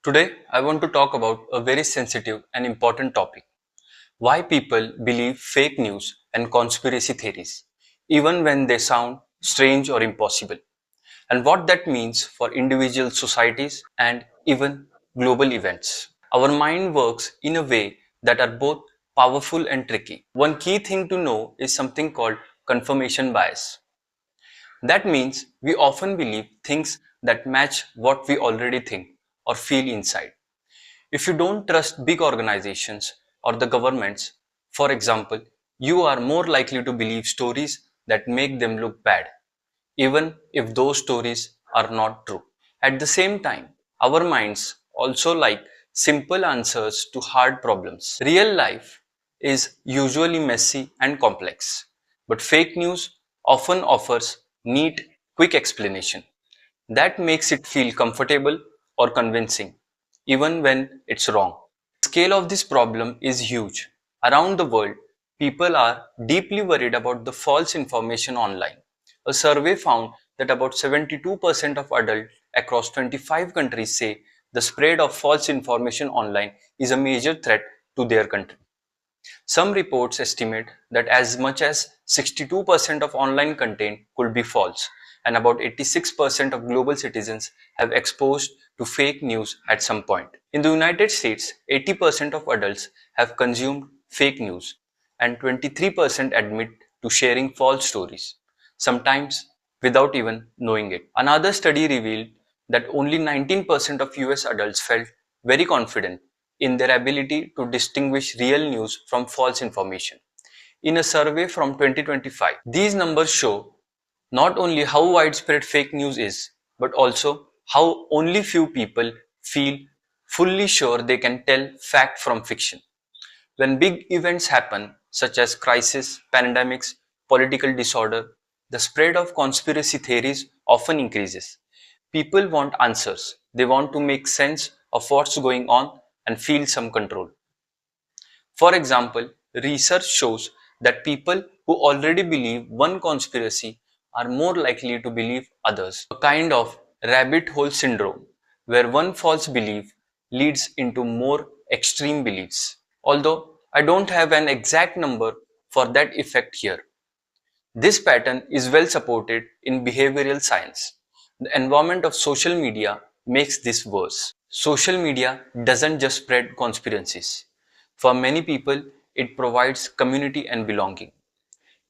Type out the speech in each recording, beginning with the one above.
Today, I want to talk about a very sensitive and important topic: why people believe fake news and conspiracy theories, even when they sound strange or impossible, and what that means for individual societies and even global events. Our mind works in a way that are both powerful and tricky. One key thing to know is something called confirmation bias. That means we often believe things that match what we already think or feel inside. If you don't trust big organizations or the governments, for example, you are more likely to believe stories that make them look bad, even if those stories are not true. At the same time, our minds also like simple answers to hard problems. Real life is usually messy and complex, but fake news often offers neat, quick explanation. That makes it feel comfortable or convincing, even when it's wrong. The scale of this problem is huge. Around the world, people are deeply worried about the false information online. A survey found that about 72% of adults across 25 countries say the spread of false information online is a major threat to their country. Some reports estimate that as much as 62% of online content could be false, and about 86% of global citizens have exposed to fake news at some point. In the United States, 80% of adults have consumed fake news, and 23% admit to sharing false stories, sometimes without even knowing it. Another study revealed that only 19% of US adults felt very confident in their ability to distinguish real news from false information. In a survey from 2025, these numbers show not only how widespread fake news is, but also how only few people feel fully sure they can tell fact from fiction. When big events happen, such as crises, pandemics, political disorder, the spread of conspiracy theories often increases. People want answers. They want to make sense of what's going on and feel some control. For example, research shows that people who already believe one conspiracy are more likely to believe others. A kind of rabbit hole syndrome, where one false belief leads into more extreme beliefs. Although I don't have an exact number for that effect here. This pattern is well supported in behavioral science. The environment of social media makes this worse. Social media doesn't just spread conspiracies. For many people, it provides community and belonging.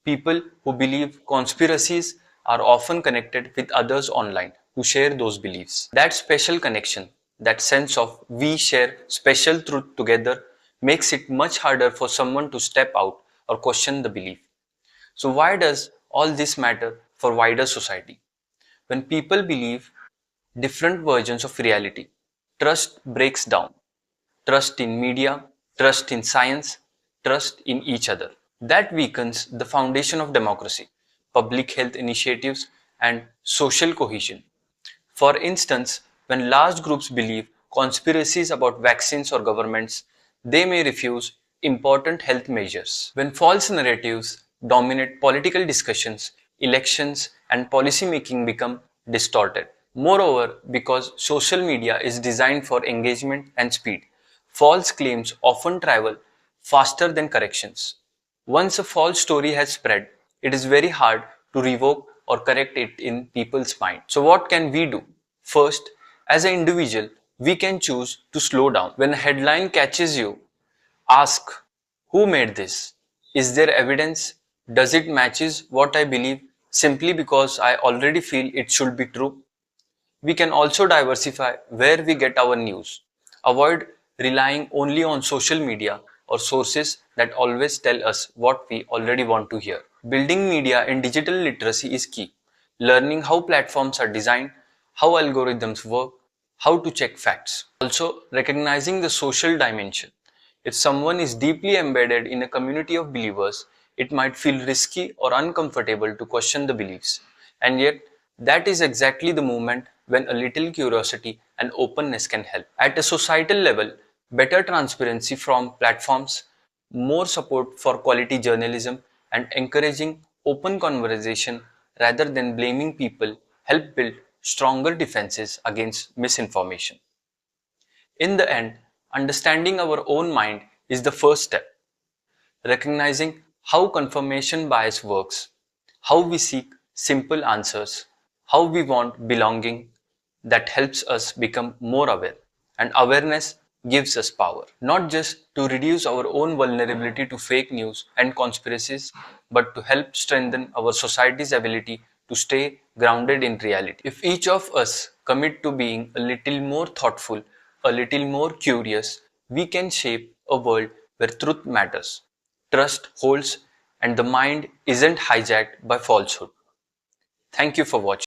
People who believe conspiracies are often connected with others online who share those beliefs. That special connection, that sense of we share special truth together, makes it much harder for someone to step out or question the belief. So, why does all this matter for wider society? When people believe different versions of reality, trust breaks down. Trust in media, trust in science, trust in each other. That weakens the foundation of democracy, public health initiatives, and social cohesion. For instance, when large groups believe conspiracies about vaccines or governments, they may refuse important health measures. When false narratives dominate political discussions, elections, and policy making become distorted. Moreover, because social media is designed for engagement and speed, false claims often travel faster than corrections. Once a false story has spread, it is very hard to revoke or correct it in people's mind. So what can we do? First, as an individual, we can choose to slow down. When a headline catches you, ask, who made this? Is there evidence? Does it matches what I believe simply because I already feel it should be true? We can also diversify where we get our news. Avoid relying only on social media or sources that always tell us what we already want to hear. Building media and digital literacy is key. Learning how platforms are designed, how algorithms work, how to check facts. Also, recognizing the social dimension. If someone is deeply embedded in a community of believers, it might feel risky or uncomfortable to question the beliefs. And yet, that is exactly the moment when a little curiosity and openness can help. At a societal level, better transparency from platforms, more support for quality journalism, and encouraging open conversation rather than blaming people help build stronger defenses against misinformation. In the end, understanding our own mind is the first step. Recognizing how confirmation bias works, how we seek simple answers, how we want belonging, that helps us become more aware. And awareness gives us power, not just to reduce our own vulnerability to fake news and conspiracies, but to help strengthen our society's ability to stay grounded in reality. If each of us commit to being a little more thoughtful, a little more curious, we can shape a world where truth matters, trust holds, and the mind isn't hijacked by falsehood. Thank you for watching.